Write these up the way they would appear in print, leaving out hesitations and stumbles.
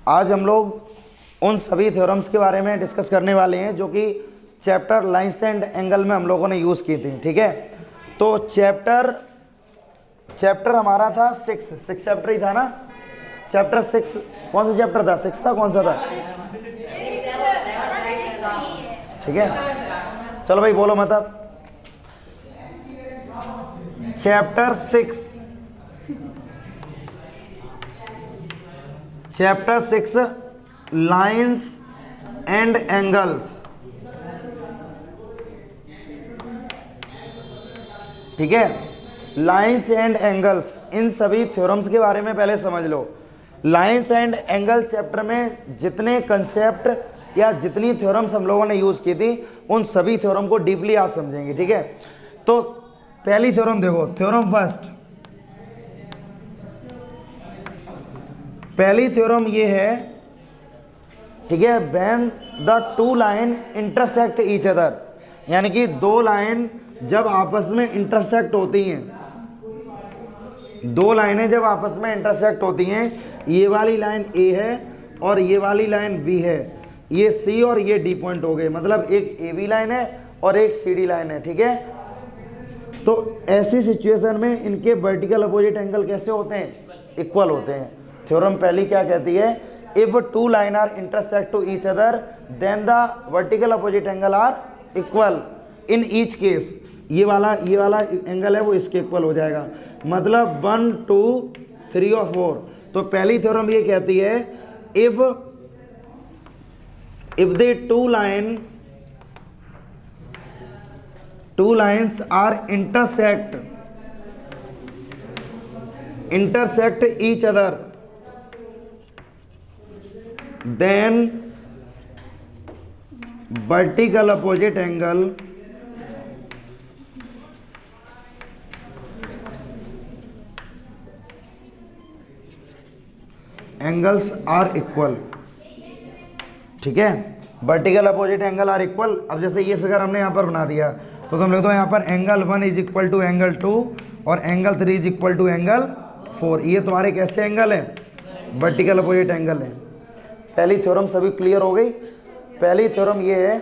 आज हम लोग उन सभी थ्योरम्स के बारे में डिस्कस करने वाले हैं जो कि चैप्टर लाइन्स एंड एंगल में हम लोगों ने यूज़ की थी। ठीक है, तो चैप्टर हमारा था सिक्स चैप्टर ही था ना। चैप्टर 6 कौन सा चैप्टर था? 6 था, कौन सा था? ठीक है, चलो भाई बोलो मतलब। Chapter 6 lines and angles. ठीक है, लाइन्स एंड एंगल्स, इन सभी थ्योरम्स के बारे में पहले समझ लो। लाइन्स एंड एंगल चैप्टर में जितने कंसेप्ट या जितनी थ्योरम्स हम लोगों ने यूज की थी उन सभी थ्योरम को डीपली आज समझेंगे। ठीक है, तो पहली थ्योरम देखो, थ्योरम फर्स्ट। पहली थ्योरम ये है, ठीक है, when the two line intersect each other, यानी कि दो लाइन जब आपस में इंटरसेक्ट होती हैं, दो लाइनें जब आपस में इंटरसेक्ट होती हैं, ये वाली लाइन ए है और ये वाली लाइन बी है, ये सी और ये डी पॉइंट हो गए, मतलब एक ए बी लाइन है और एक सी डी लाइन है। ठीक है, तो ऐसी सिचुएशन में इनके वर्टिकल अपोजिट एंगल कैसे होते हैं? इक्वल होते हैं। थ्योरम पहली क्या कहती है? If two line are intersect to each other then the vertical opposite angle are equal in each case. ये वाला एंगल है वो इसके इक्वल हो जाएगा, मतलब 1 2 3 और 4। तो पहली थ्योरम ये कहती है if the two lines are intersect each other, then vertical opposite angles are equal। ठीक है, vertical opposite angle are equal. अब जैसे ये फिगर हमने यहाँ पर बना दिया तो तुम लिख दो यहाँ पर angle 1 is equal to angle 2 और angle 3 is equal to angle 4। ये तुम्हारे कैसे एंगल है? वर्टिकल अपोजिट एंगल है। पहली थ्योरम सभी क्लियर हो गई। पहली थ्योरम ये है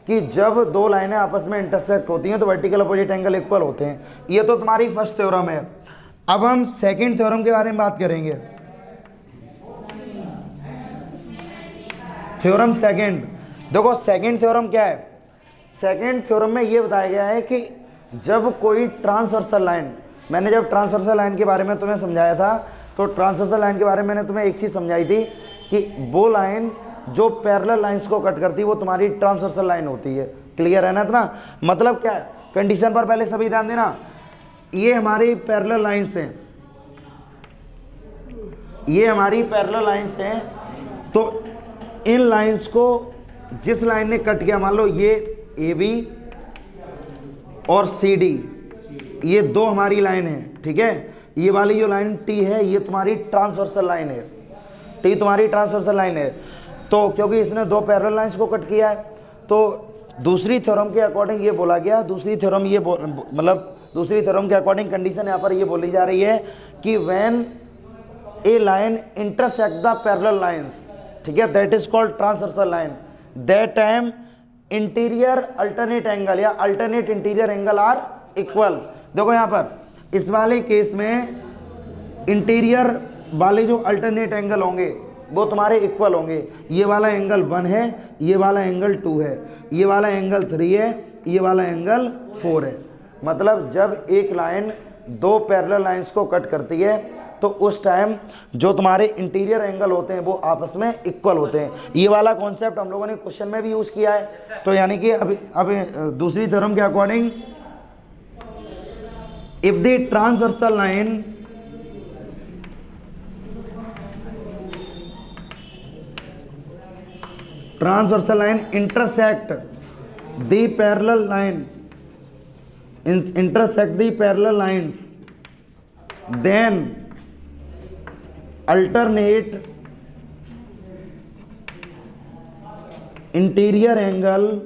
कि जब दो लाइनें आपस में इंटरसेक्ट होती हैं तो वर्टिकल अपोजिट एंगल इक्वल होते हैं। ये तो तुम्हारी फर्स्ट थ्योरम है। अब हम सेकेंड थ्योरम के बारे में बात करेंगे। थ्योरम सेकेंड, देखो सेकेंड थ्योरम क्या है? सेकेंड थ्योरम में ये बताया गया है कि जब कोई ट्रांसवर्सल लाइन, मैंने जब ट्रांसवर्सल लाइन के बारे में तुम्हें समझाया था तो ट्रांसवर्सल लाइन के बारे में मैंने तुम्हें एक चीज़ समझाई थी कि वो लाइन जो पैरेलल लाइंस को कट करती है वो तुम्हारी ट्रांसवर्सल लाइन होती है। क्लियर है ना इतना? मतलब क्या है, कंडीशन पर पहले सभी ध्यान देना। ये हमारी पैरेलल लाइंस हैं, ये हमारी पैरेलल लाइंस हैं। तो इन लाइंस को जिस लाइन ने कट किया, मान लो ये ए बी और सी डी, ये दो हमारी लाइन है। ठीक है, ये वाली जो लाइन टी है ये तुम्हारी ट्रांसवर्सल लाइन है। टी तुम्हारी ट्रांसवर्सल लाइन है। तो क्योंकि इसने दो पैरेलल लाइंस को कट किया है तो दूसरी थ्योरम के अकॉर्डिंग ये बोला गया, दूसरी थ्योरम के अकॉर्डिंग कंडीशन यहाँ पर ये बोली जा रही है कि when a line intersect the parallel lines, ठीक है, that is called transversal line, that time interior alternate angle या alternate interior angle are equal. देखो यहाँ पर इस वाले केस में इंटीरियर वाले जो अल्टरनेट एंगल होंगे वो तुम्हारे इक्वल होंगे। ये वाला एंगल 1 है, ये वाला एंगल 2 है, ये वाला एंगल 3 है, ये वाला एंगल 4 है। मतलब जब एक लाइन दो पैरेलल लाइंस को कट करती है तो उस टाइम जो तुम्हारे इंटीरियर एंगल होते हैं वो आपस में इक्वल होते हैं। ये वाला कॉन्सेप्ट हम लोगों ने क्वेश्चन में भी यूज किया है। तो यानी कि अब दूसरी थ्योरम के according if the transversal line intersect the parallel lines then alternate interior angle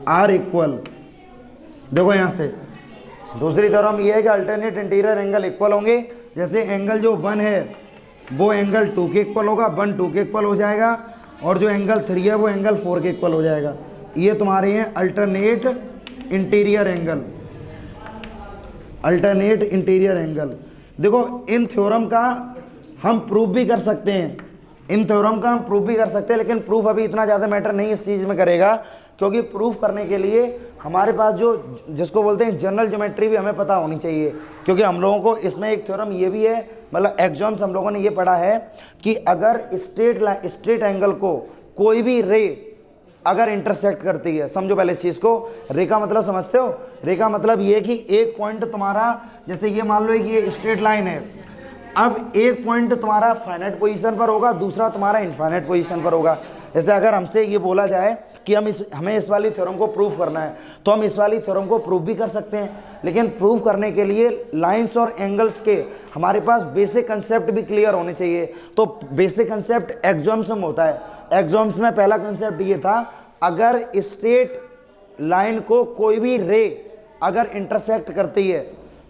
are equal। देखो यहां से दूसरी थ्योरम ये है कि अल्टरनेट इंटीरियर एंगल इक्वल होंगे। जैसे एंगल जो 1 है वो एंगल 2 के इक्वल होगा, 1 2 के इक्वल हो जाएगा, और जो एंगल 3 है वो एंगल 4 के इक्वल हो जाएगा। ये तुम्हारे हैं alternate interior angle, alternate interior angle. देखो इन थ्योरम का हम प्रूफ भी कर सकते हैं, इन थ्योरम का हम प्रूफ भी कर सकते हैं, लेकिन प्रूफ अभी इतना ज़्यादा मैटर नहीं इस चीज़ में करेगा, क्योंकि प्रूफ करने के लिए हमारे पास जो जिसको बोलते हैं जनरल ज्योमेट्री भी हमें पता होनी चाहिए। क्योंकि हम लोगों को इसमें एक थ्योरम ये भी है, मतलब एग्जाम्स हम लोगों ने ये पढ़ा है कि अगर स्ट्रेट एंगल को कोई भी रे अगर इंटरसेक्ट करती है, समझो पहले इस चीज़ को, रे का मतलब समझते हो? रे का मतलब ये कि एक पॉइंट तुम्हारा, जैसे ये मान लो कि ये स्ट्रेट लाइन है, अब एक पॉइंट तुम्हारा फाइनाइट पोजीशन पर होगा, दूसरा तुम्हारा इनफाइनाइट पोजीशन पर होगा। जैसे अगर हमसे ये बोला जाए कि हमें इस वाली थ्योरम को प्रूफ करना है, तो हम इस वाली थ्योरम को प्रूफ भी कर सकते हैं, लेकिन प्रूफ करने के लिए लाइंस और एंगल्स के हमारे पास बेसिक कंसेप्ट भी क्लियर होने चाहिए। तो बेसिक कंसेप्ट एग्जाम्स में होता है। एग्जाम्स में पहला कंसेप्ट ये था, अगर स्ट्रेट लाइन को कोई भी रे अगर इंटरसेक्ट करती है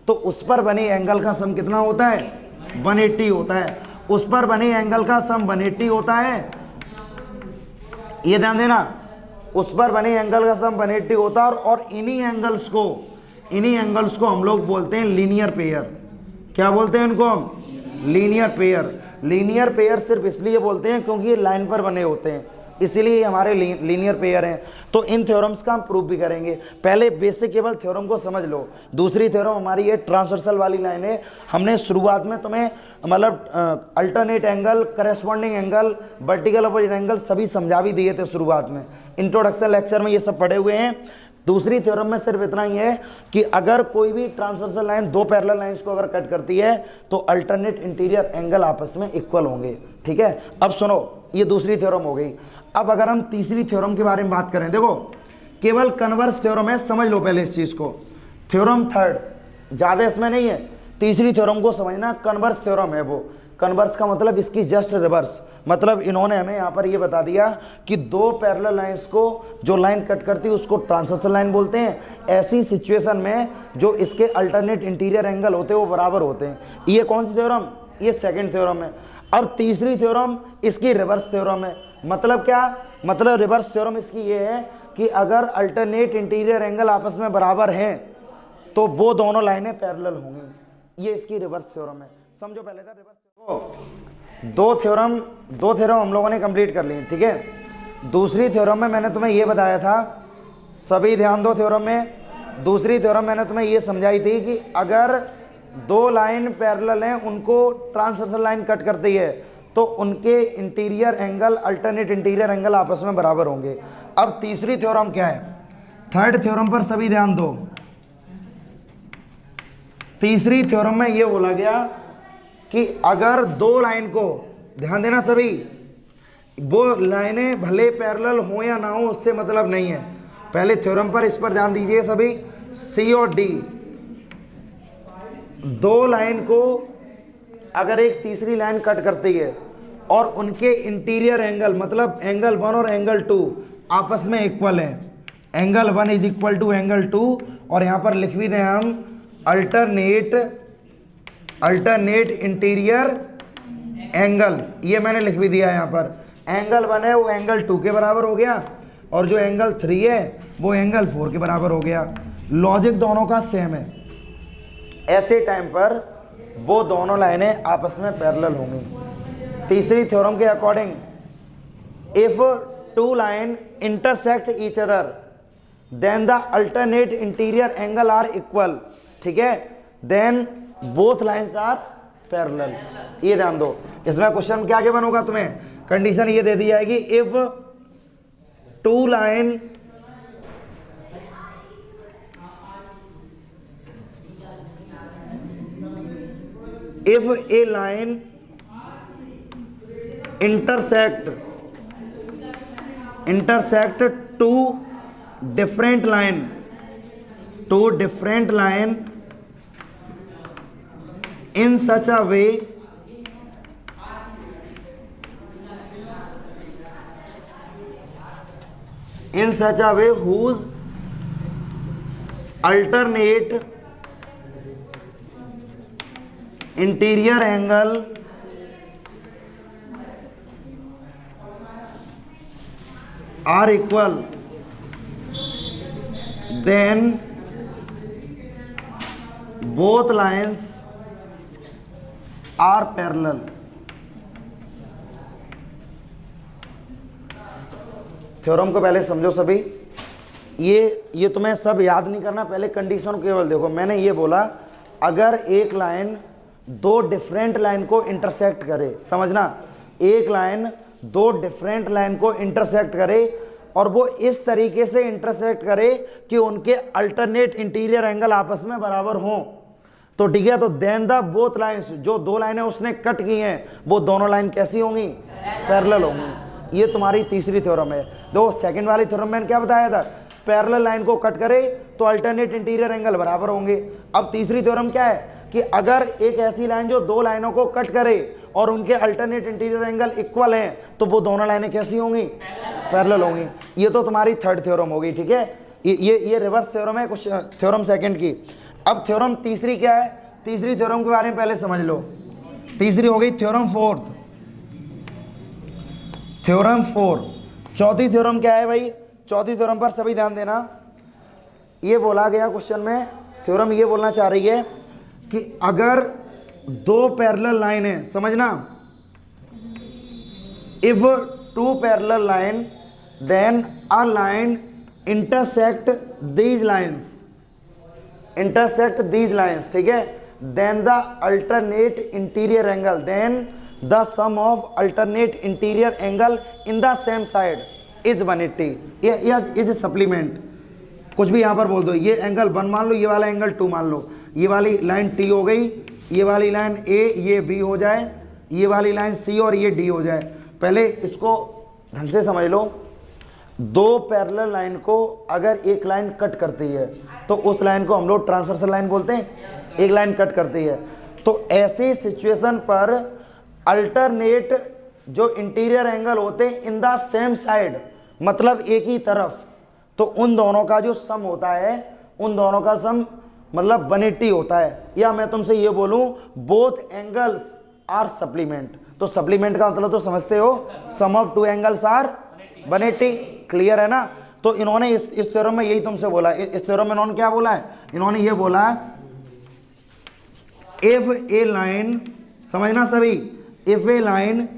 तो उस पर बने एंगल का सम कितना होता है? 180 होता है। उस पर बने एंगल का सम 180 होता है, ये ध्यान देना, उस पर बने एंगल का सम 180 होता है। और इन्हीं एंगल्स को हम लोग बोलते हैं लीनियर पेयर। क्या बोलते हैं इनको हम? Linear pair. लीनियर पेयर सिर्फ इसलिए बोलते हैं क्योंकि ये लाइन पर बने होते हैं, इसीलिए हमारे लीनियर पेयर हैं। तो इन थ्योरम्स का हम प्रूफ भी करेंगे। पहले बेसिक केवल थ्योरम को समझ लो। दूसरी थ्योरम हमारी ये ट्रांसवर्सल वाली लाइन है। हमने शुरुआत में तुम्हें मतलब alternate angle, corresponding angle, vertical opposite angle सभी समझा भी दिए थे शुरुआत में, इंट्रोडक्शन लेक्चर में ये सब पढ़े हुए हैं। दूसरी थ्योरम में सिर्फ इतना ही है कि अगर कोई भी ट्रांसवर्सल लाइन दो पैरेलल लाइंस को अगर कट करती है तो अल्टरनेट इंटीरियर एंगल आपस में इक्वल होंगे। ठीक है, अब सुनो, ये दूसरी थ्योरम हो गई। अब अगर हम तीसरी थ्योरम के बारे में बात करें, देखो केवल कन्वर्स थ्योरम है, समझ लो पहले इस चीज को। थ्योरम थर्ड ज्यादा इसमें नहीं है, तीसरी थ्योरम को समझना, कन्वर्स थ्योरम है वो। कन्वर्स का मतलब इसकी जस्ट रिवर्स, मतलब इन्होंने हमें यहाँ पर ये बता दिया कि दो पैरेलल लाइंस को जो लाइन कट करती है उसको ट्रांसवर्सल लाइन बोलते हैं। ऐसी सिचुएशन में जो इसके अल्टरनेट इंटीरियर एंगल होते हैं वो बराबर होते हैं। ये कौन सी थ्योरम? ये सेकंड थ्योरम है। अब तीसरी थ्योरम इसकी रिवर्स थ्योरम है। मतलब क्या? मतलब रिवर्स थ्योरम इसकी ये है कि अगर अल्टरनेट इंटीरियर एंगल आपस में बराबर हैं तो वो दोनों लाइनें पैरेलल होंगी। ये इसकी रिवर्स थ्योरम है। समझो पहले था रिवर्स। दो थ्योरम हम लोगों ने कंप्लीट कर ली, ठीक है। दूसरी थ्योरम में मैंने तुम्हें ये बताया था, सभी ध्यान दो थ्योरम में। दूसरी थ्योरम मैंने तुम्हें ये समझाई थी कि अगर दो लाइन पैरेलल हैं, उनको ट्रांसवर्सल लाइन कट करती है तो उनके interior angle, alternate interior angle आपस में बराबर होंगे। अब तीसरी थ्योरम क्या है? थर्ड थ्योरम पर सभी ध्यान दो। तीसरी थ्योरम में ये बोला गया कि अगर दो लाइन को, ध्यान देना सभी, वो लाइनें भले पैरेलल हो या ना हो उससे मतलब नहीं है। पहले थ्योरम पर इस पर ध्यान दीजिए सभी। सी और डी, दो लाइन को अगर एक तीसरी लाइन कट करती है और उनके इंटीरियर एंगल, मतलब एंगल 1 और एंगल 2 आपस में इक्वल है, angle 1 is equal to angle 2, और यहाँ पर लिख भी दें हम अल्टरनेट इंटीरियर एंगल, ये मैंने लिख भी दिया है यहाँ पर। एंगल 1 है वो एंगल 2 के बराबर हो गया, और जो एंगल 3 है वो एंगल 4 के बराबर हो गया। लॉजिक दोनों का सेम है। ऐसे टाइम पर वो दोनों लाइनें आपस में पैरेलल होंगी। तीसरी थ्योरम के according, if two line intersect each other then the alternate interior angle are equal, ठीक है, then both lines are parallel. ये ध्यान दो, इसमें क्वेश्चन क्या क्या बनोगा, तुम्हें कंडीशन ये दे दी जाएगी, if two line if a line intersect two different line in such a way whose alternate interior angle are equal, then both lines are parallel. Theorem को पहले समझो सभी। ये तुम्हें सब याद नहीं करना, पहले कंडीशन केवल देखो। मैंने ये बोला अगर एक लाइन दो डिफरेंट लाइन को इंटरसेक्ट करे, समझना, एक लाइन दो डिफरेंट लाइन को इंटरसेक्ट करे और वो इस तरीके से इंटरसेक्ट करे कि उनके अल्टरनेट इंटीरियर एंगल आपस में बराबर हों, तो ठीक है। तो देन द बोथ लाइन्स, जो दो लाइनें उसने कट की हैं वो दोनों लाइन कैसी होंगी? पैरेलल होंगी। ये तुम्हारी तीसरी थ्योरम है। दो सेकंड वाली थ्योरम में क्या बताया था? पैरेलल लाइन को कट करे तो अल्टरनेट इंटीरियर एंगल बराबर होंगे। अब तीसरी थ्योरम क्या है कि अगर एक ऐसी लाइन जो दो लाइनों को कट करे और उनके अल्टरनेट इंटीरियर एंगल इक्वल हैं तो वो दोनों लाइनें कैसी होंगी? पैरेलल होंगी। ये तो तुम्हारी थर्ड थ्योरम होगी, ठीक है। ये रिवर्स थ्योरम है कुछ थ्योरम सेकंड की। अब थ्योरम तीसरी क्या है? तीसरी थ्योरम के बारे में पहले समझ लो। तीसरी हो गई थ्योरम फोर्थ, थ्योरम फोर्थ। चौथी थ्योरम क्या है भाई? चौथी थ्योरम पर सभी ध्यान देना। ये बोला गया क्वेश्चन में, थ्योरम ये बोलना चाह रही है कि अगर दो पैरेलल लाइन है, समझना, if two parallel line then a line intersect these lines, intersect these lines, ठीक है, then the alternate interior angle, then the sum of alternate interior angle in the same side is 180। ये is supplement, कुछ भी यहाँ पर बोल दो। ये एंगल 1 मान लो, ये वाला एंगल 2 मान लो, ये वाली लाइन T हो गई, ये वाली लाइन A, ये B हो जाए, ये वाली लाइन C और ये D हो जाए। पहले इसको ढंग से समझ लो। दो पैरेलल लाइन को अगर एक लाइन कट करती है तो उस लाइन को हम लोग ट्रांसवर्सल लाइन बोलते हैं। एक लाइन कट करती है तो ऐसी सिचुएशन पर अल्टरनेट जो इंटीरियर एंगल होते हैं इन द सेम साइड, मतलब एक ही तरफ, तो उन दोनों का जो सम होता है, उन दोनों का सम मतलब 180 होता है। या मैं तुमसे ये बोलूं बोथ एंगल्स आर सप्लीमेंट, तो सप्लीमेंट का मतलब तो समझते हो, sum of two angles are 180। Clear है ना? तो इन्होंने इस थ्योरम में यही तुमसे बोला। इस थ्योरम में इन्होंने क्या बोला है? इन्होंने ये बोला इफ ए लाइन, समझना सभी, if a line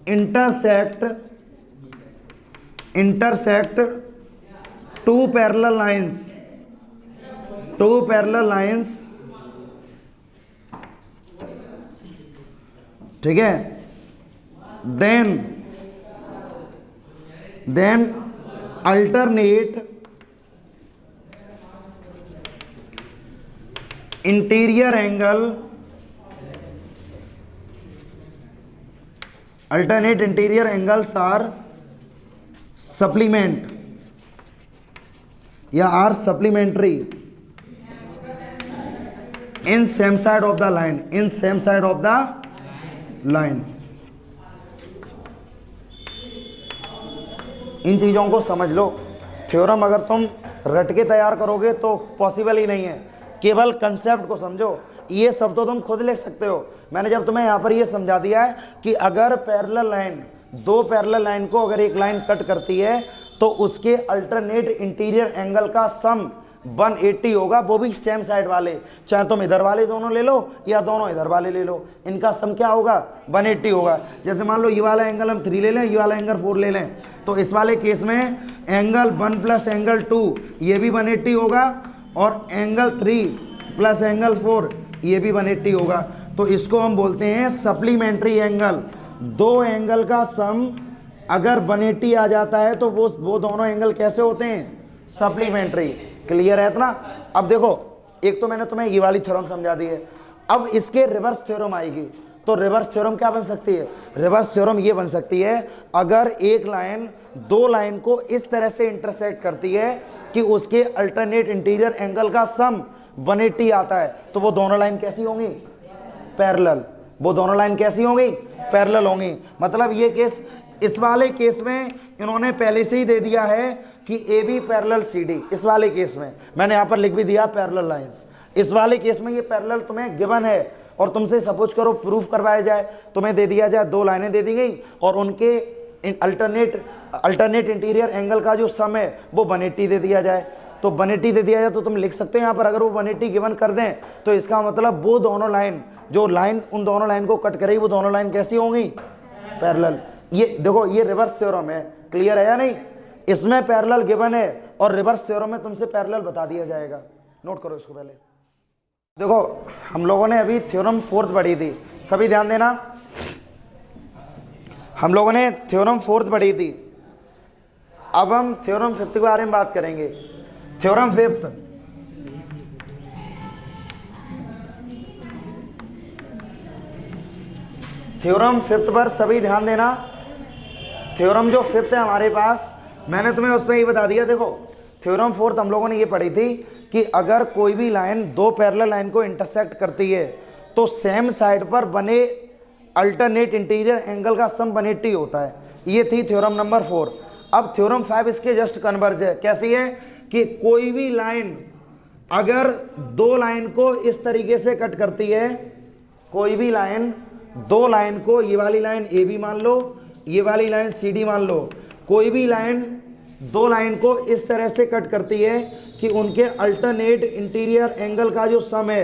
intersect two parallel lines, ठीक है, then alternate interior angles are supplement या are supplementary in same side of the line, in same side of the line. इन चीजों को समझ लो। थ्योरम अगर तुम रट के तैयार करोगे तो पॉसिबल ही नहीं है। केवल कंसेप्ट को समझो। ये सब तो तुम खुद लिख सकते हो। मैंने जब तुम्हें यहाँ पर ये समझा दिया है कि अगर पैरेलल लाइन, दो पैरेलल लाइन को अगर एक लाइन कट करती है तो उसके अल्टरनेट इंटीरियर एंगल का सम 180 होगा, वो भी सेम साइड वाले, चाहे तुम इधर वाले दोनों ले लो या दोनों इधर वाले ले लो, इनका सम क्या होगा? 180 होगा। जैसे मान लो ये वाला एंगल हम 3 ले लें, ये वाला एंगल 4 ले लें, तो इस वाले केस में एंगल 1 प्लस एंगल 2 ये भी 180 होगा और एंगल 3 प्लस एंगल 4 ये भी 180 होगा। तो इसको हम बोलते हैं सप्लीमेंट्री एंगल। दो एंगल का सम अगर 180 आ जाता है तो वो दोनों एंगल कैसे होते हैं? सप्लीमेंट्री। क्लियर है इतना? अब देखो, एक तो मैंने तुम्हें ये वाली थ्योरम समझा दी है, अब इसके रिवर्स थ्योरम आएगी। तो रिवर्स थ्योरम क्या बन सकती है? रिवर्स थ्योरम ये बन सकती है, अगर एक लाइन दो लाइन को इस तरह से इंटरसेक्ट करती है कि उसके अल्टरनेट इंटीरियर एंगल का सम 180 आता है, तो वो दोनों लाइन कैसी होंगी? पैरेलल। वो दोनों लाइन कैसी होंगी? पैरेलल होंगी। मतलब ये केस, इस वाले केस में इन्होंने पहले से ही दे दिया है कि A B parallel C D. इस वाले केस में मैंने यहाँ पर लिख भी दिया पैरेलल लाइंस। इस वाले केस में ये पैरेलल तुम्हें गिवन है और तुमसे सपोज करो प्रूफ करवाया जाए, तुम्हें दे दिया जाए 2 लाइनें दे दी गई और उनके अल्टरनेट इंटीरियर एंगल का जो सम है वो 180 दे दिया जाए, तो 180 दे दिया जाए तो तुम लिख सकते हो यहाँ पर अगर वो 180 गिवन कर दें तो इसका मतलब वो दोनों लाइन, जो लाइन उन दोनों लाइन को कट करेगी वो दोनों लाइन कैसी होंगी, पैरेलल। ये देखो ये रिवर्स थ्योरम है, क्लियर है या नहीं, इसमें पैरेलल गिवन है और रिवर्स थ्योरम में तुमसे पैरेलल बता दिया जाएगा। नोट करो इसको पहले। देखो हम लोगों ने अभी थ्योरम 4th पढ़ी थी, सभी ध्यान देना, हम लोगों ने थ्योरम 4th पढ़ी थी। अब हम थ्योरम 5th के बारे में बात करेंगे। थ्योरम 5th, थ्योरम 5th पर सभी ध्यान देना। थ्योरम जो 5th है हमारे पास, मैंने तुम्हें उसमें ये बता दिया। देखो थ्योरम 4th हम लोगों ने ये पढ़ी थी कि अगर कोई भी लाइन 2 पैरेलल लाइन को इंटरसेक्ट करती है तो सेम साइड पर बने अल्टरनेट इंटीरियर एंगल का सम 180 होता है। ये थी थ्योरम नंबर 4। अब थ्योरम 5 इसके जस्ट कन्वर्ज है। कैसी है कि कोई भी लाइन अगर 2 लाइन को इस तरीके से कट करती है, कोई भी लाइन 2 लाइन को, ये वाली लाइन ए बी मान लो, ये वाली लाइन सी डी मान लो, कोई भी लाइन 2 लाइन को इस तरह से कट करती है कि उनके अल्टरनेट इंटीरियर एंगल का जो सम है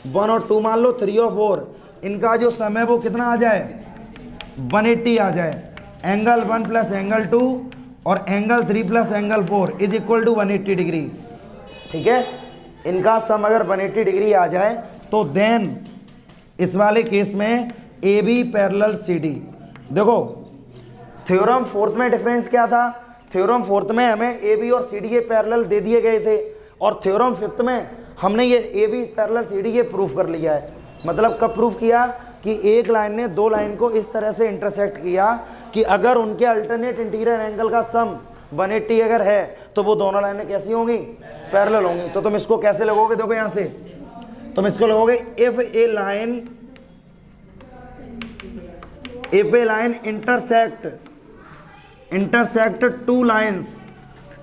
1 और 2 मान लो, 3 और 4, इनका जो सम है वो कितना आ जाए, 180 आ जाए। एंगल 1 प्लस एंगल 2 और angle 3 plus angle 4 is equal to 180 degree. ठीक है, इनका सम अगर 180 डिग्री आ जाए तो देन इस वाले केस में A B parallel C D. देखो थ्योरम 4th में डिफरेंस क्या था, थ्योरम 4th में हमें ए बी और सी डी के पैरेलल दे दिए गए थे और थ्योरम 5th में हमने ये A B parallel C D के प्रूफ कर लिया है। मतलब कब प्रूफ किया कि एक लाइन ने 2 लाइन को इस तरह से इंटरसेक्ट किया कि अगर उनके अल्टरनेट इंटीरियर एंगल का सम 180 अगर है तो वो दोनों लाइनें कैसी होंगी, पैरेलल होंगी। तो तुम इसको कैसे लगोगे, देखो यहां से तुम इसको लगोगे, if a line intersect 2 lines,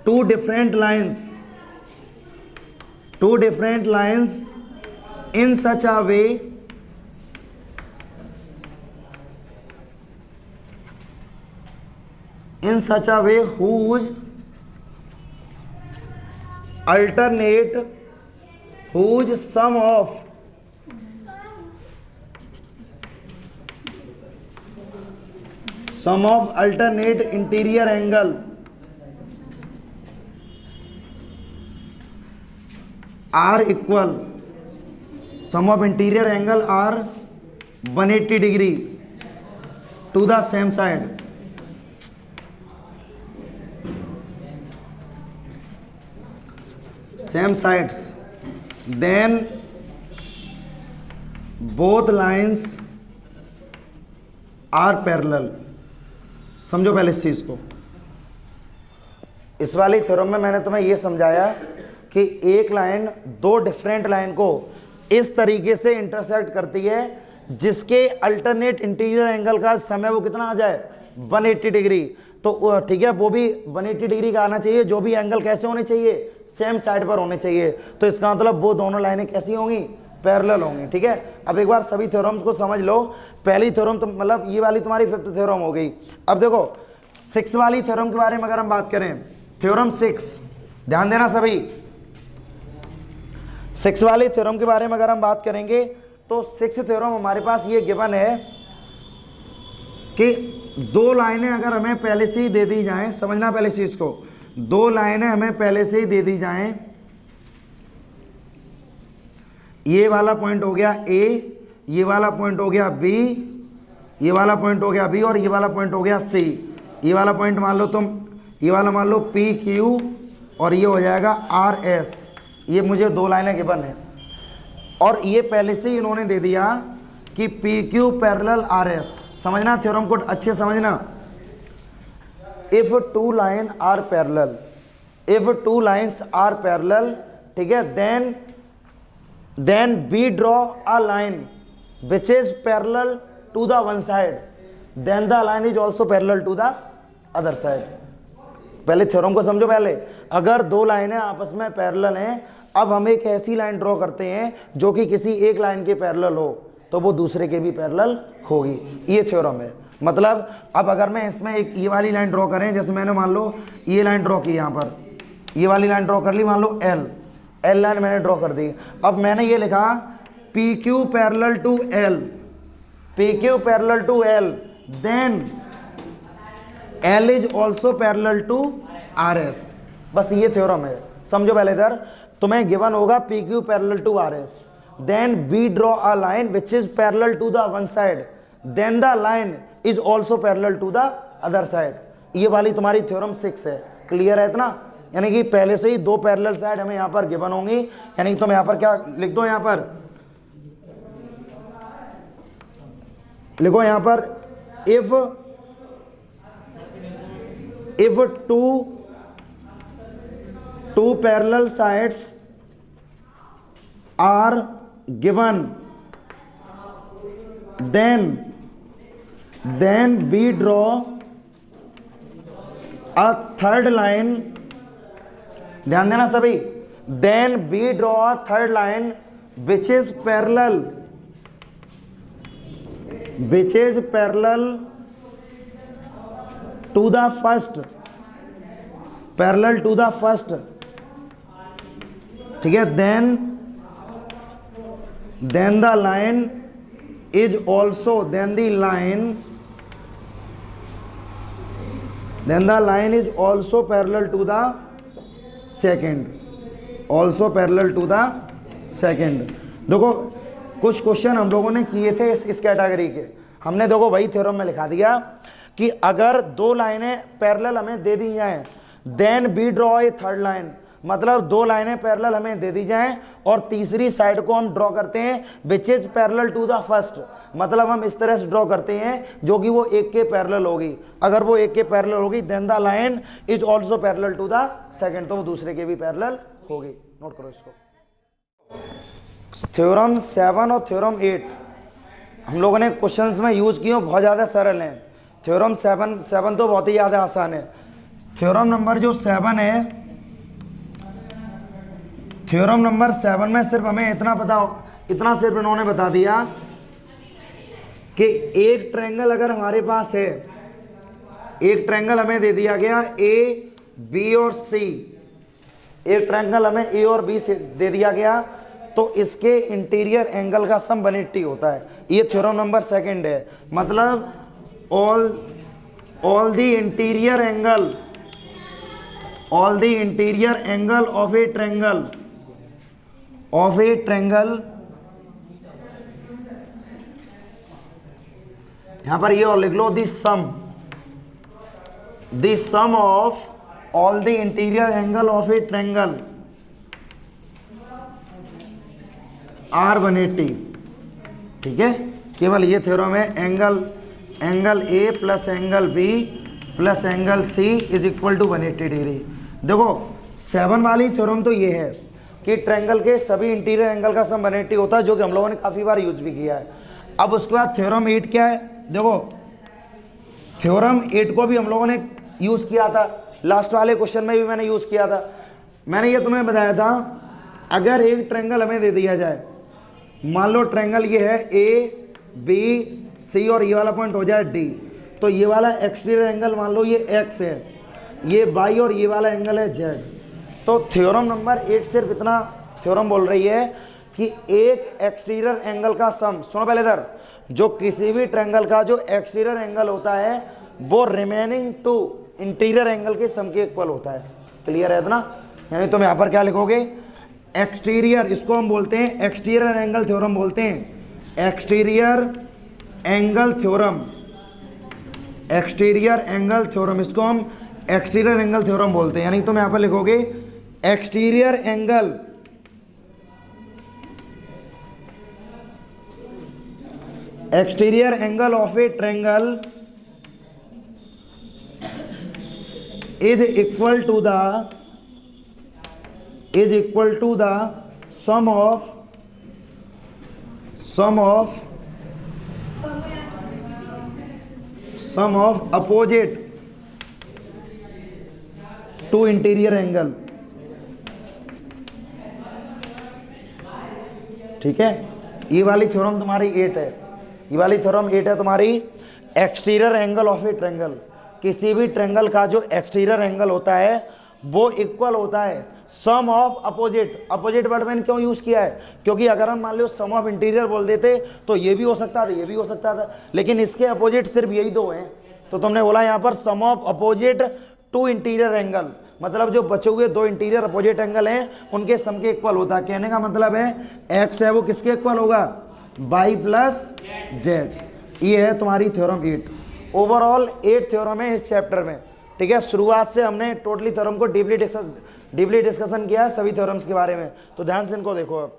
2 different lines in such a way whose sum of alternate interior angle are equal, sum of interior angle are 180 degree to the same side, same sides, then both lines are parallel। समझो पहले इस चीज को। इस वाली theorem में मैंने तुम्हें यह समझाया कि एक लाइन 2 डिफरेंट लाइन को इस तरीके से इंटरसेक्ट करती है जिसके अल्टरनेट इंटीरियर एंगल का समय वो कितना आ जाए, 180 डिग्री। तो ठीक है, वो भी 180 डिग्री का आना चाहिए, जो भी एंगल कैसे होने चाहिए, सेम साइड पर होने चाहिए। तो इसका मतलब वो दोनों लाइनें कैसी होंगी, पैरेलल होंगी। ठीक है, अब एक बार सभी थ्योरम्स को समझ लो। पहली थ्योरम तो मतलब ये वाली तुम्हारी 5th थ्योरम हो गई। अब देखो 6 वाली थ्योरम के बारे में अगर हम बात करें, थ्योरम 6, ध्यान देना सभी, 6 वाली थ्योरम के बारे में अगर हम बात करेंगे तो 6th थ्योरम हमारे पास ये गिवन है कि 2 लाइनें अगर हमें पहले से ही दे दी जाएं, समझना पहले चीज को, 2 लाइनें हमें पहले से ही दे दी जाएं, ये वाला पॉइंट हो गया ए, ये वाला पॉइंट हो गया बी, ये वाला पॉइंट हो गया बी और ये वाला पॉइंट हो गया सी। ये वाला पॉइंट मान लो तुम, ये वाला मान लो पी क्यू और ये हो जाएगा आर एस। ये मुझे 2 लाइनें गिवन है और ये पहले से ही इन्होंने दे दिया कि P Q parallel R S. समझना थ्योरम को अच्छे समझना। If 2 line are parallel, if 2 lines are parallel, ठीक है, then we draw a line which is parallel to the one side, then the line is also parallel to the other side। पहले theorem को समझो। पहले अगर 2 लाइनें आपस में पैरेलल हैं, अब हम एक ऐसी लाइन ड्रॉ करते हैं जो कि किसी एक लाइन के पैरेलल हो। तो वो दूसरे के भी पैरेलल होगी। ये थ्योरम है। मतलब अब अगर मैं इसमें एक ये वाली लाइन ड्रॉ करें, जैसे मैंने मान लो ये लाइन ड्रॉ की, यहाँ पर ये वाली लाइन ड्रॉ कर ली, मान लो एल लाइन मैंने ड्रॉ कर दी। अब मैंने ये लिखा P Q parallel to L, P Q parallel to L, then L is also parallel to R S. बस ये थ्योरम है, समझो। पहले इधर तुम्हें गिवन होगा P Q parallel to R S, then we draw a line which is parallel to the one side, then the line is also parallel to the other side. ये वाली तुम्हारी थ्योरम 6 है। क्लियर है इतना? यानी कि पहले से ही दो पैरेलल साइड हमें यहाँ पर गिवन होंगी। यानी कि तुम यहाँ पर क्या लिख दो, यहाँ पर लिखो, यहाँ पर if two parallel sides are given, then we draw a third line, ध्यान देना सभी, then we draw a third line which is parallel to the first, parallel to the first, ठीक है। then the line is also, then the line is also parallel to the second, also parallel to the second। देखो कुछ question हम लोगों ने किए थे इस कैटेगरी के, हमने देखो वही थ्योरम में लिखा दिया कि अगर दो लाइनें पैरेलल हमें दे दी जाएं, then we draw a third line, मतलब दो लाइनें पैरेलल हमें दे दी जाएं और तीसरी साइड को हम ड्रॉ करते हैं which is parallel to the first, मतलब हम इस तरह से ड्रॉ करते हैं जो कि वो एक के पैरेलल होगी। अगर वो एक के पैरेलल होगी then the line is also parallel to the second, तो वो दूसरे के भी पैरेलल होगी। नोट करो इसको। थ्योरम 7 और थ्योरम 8 हम लोगों ने क्वेश्चंस में यूज किए, बहुत ज़्यादा सरल हैं। थ्योरम 7 तो बहुत ही ज़्यादा आसान है। थ्योरम नंबर जो 7 है, थ्योरम नंबर 7 में सिर्फ हमें इतना सिर्फ इन्होंने बता दिया कि एक ट्रायंगल अगर हमारे पास है, एक ट्रायंगल हमें दे दिया गया ए बी और सी, एक ट्रायंगल हमें ए और बी से दे दिया गया, तो इसके इंटीरियर एंगल का सम 180 होता है। ये थ्योरम नंबर 2 है। मतलब all the interior angle of a triangle, यहां पर ये और लिख लो, the sum of all the interior angle of a triangle are 180। ठीक है, केवल ये थ्योरम है। Angle A plus angle B plus angle C is equal to 180 degree. देखो 7 वाली थ्योरम तो ये है कि ट्रायंगल के सभी इंटीरियर एंगल का सम 180 होता है, जो कि हम लोगों ने काफ़ी बार यूज भी किया है। अब उसके बाद थ्योरम 8 क्या है? देखो थ्योरम 8 को भी हम लोगों ने यूज़ किया था, लास्ट वाले क्वेश्चन में भी मैंने यूज़ किया था। मैंने ये तुम्हें बताया था, अगर एक ट्रायंगल हमें दे दिया जाए, मान लो ट्रायंगल ये है ए बी सी और ये वाला पॉइंट हो जाए डी, तो ये वाला एक्सटीरियर एंगल मान लो ये एक्स है, ये वाई और ये वाला एंगल है जेड। तो थ्योरम नंबर 8 सिर्फ इतना थ्योरम बोल रही है कि एक एक्सटीरियर एंगल का सम, सुनो पहले इधर, जो किसी भी ट्रायंगल का जो एक्सटीरियर एंगल होता है वो रिमेनिंग टू इंटीरियर एंगल के सम के इक्वल होता है। क्लियर है इतना? यानी तुम यहाँ पर क्या लिखोगे, एक्सटीरियर, इसको हम बोलते हैं एक्सटीरियर एंगल थ्योरम बोलते हैं, exterior angle theorem, exterior angle theorem, इसको हम एक्सटीरियर एंगल थ्योरम बोलते हैं। यानी तुम यहाँ पर लिखोगे exterior angle of A triangle is equal to the sum of opposite to interior angle। ठीक है, ये वाली थ्योरम तुम्हारी 8 है, ये वाली थ्योरम 8 है तुम्हारी। Exterior angle of A triangle, किसी भी ट्रायंगल का जो एक्सटीरियर एंगल होता है वो इक्वल होता है सम ऑफ अपोजिट। अपोजिट वर्ड मैंने क्यों यूज किया है, क्योंकि अगर हम मान लो सम ऑफ इंटीरियर बोल देते तो ये भी हो सकता था, ये भी हो सकता था, लेकिन इसके अपोजिट सिर्फ यही दो हैं, तो तुमने बोला यहाँ पर sum of opposite two interior angle, मतलब जो बचे हुए दो इंटीरियर अपोजिट एंगल हैं उनके सम के इक्वल होता है। कहने का मतलब है एक्स है वो किसके इक्वल होगा, वाई प्लस जेड। ये है तुम्हारी थ्योरम 8। ओवरऑल 8 थ्योरम है इस चैप्टर में, ठीक है। शुरुआत से हमने टोटली थ्योरम को डीपली डिस्कशन किया है सभी थ्योरम्स के बारे में, तो ध्यान से इनको देखो अब।